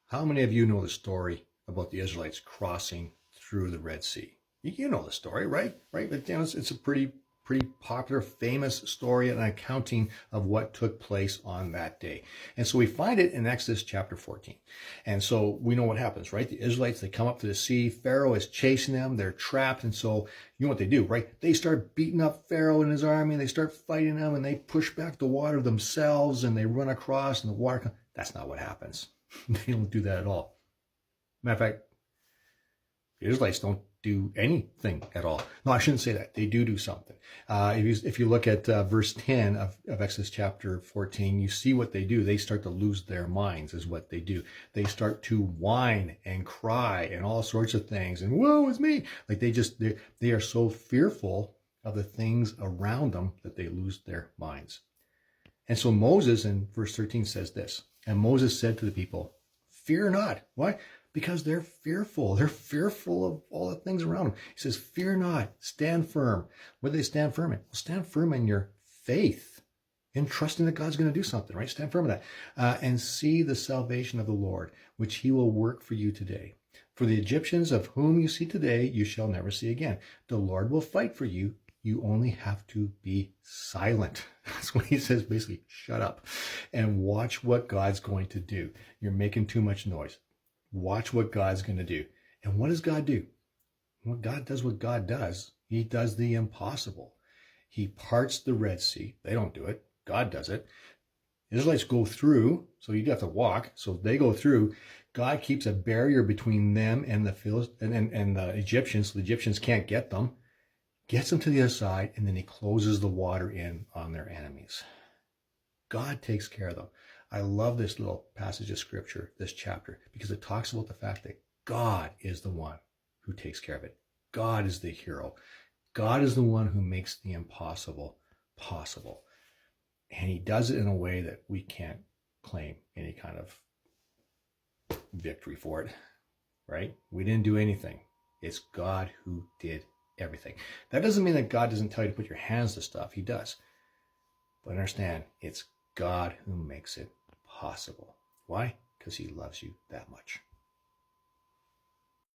How many of you know the story about the Israelites crossing through the Red Sea? You know the story, right? Right? But it's a pretty popular, famous story and an accounting of what took place on that day. And so we find it in Exodus chapter 14. And so we know what happens, right? The Israelites, they come up to the sea. Pharaoh is chasing them. They're trapped. And so you know what they do, right? They start beating up Pharaoh and his army. And they start fighting them and they push back the water themselves and they run across and the water comes. That's not what happens. They don't do that at all. Matter of fact, the Israelites don't do anything at all. No, I shouldn't say that. They do something. If you look at verse 10 of Exodus chapter 14, you see what they do. They start to lose their minds is what they do. They start to whine and cry and all sorts of things. And woe is me. Like they are so fearful of the things around them that they lose their minds. And so Moses in verse 13 says this, and Moses said to the people, fear not. Why? Because they're fearful. They're fearful of all the things around them. He says, fear not, stand firm. What do they stand firm in? Well, stand firm in your faith, in trusting that God's going to do something, right? Stand firm in that. And see the salvation of the Lord, which he will work for you today. For the Egyptians of whom you see today, you shall never see again. The Lord will fight for you. You only have to be silent. That's what he says, basically, shut up and watch what God's going to do. You're making too much noise. Watch what God's going to do. And what does God do? Well, God does what God does. He does the impossible. He parts the Red Sea. They don't do it. God does it. Israelites go through, so you have to walk. So they go through. God keeps a barrier between them and the Egyptians, so the Egyptians can't get them. Gets them to the other side, and then he closes the water in on their enemies. God takes care of them. I love this little passage of scripture, this chapter, because it talks about the fact that God is the one who takes care of it. God is the hero. God is the one who makes the impossible possible. And he does it in a way that we can't claim any kind of victory for it, right? We didn't do anything. It's God who did everything. That doesn't mean that God doesn't tell you to put your hands to stuff. He does. But understand, it's God who makes it possible. Why? Because he loves you that much.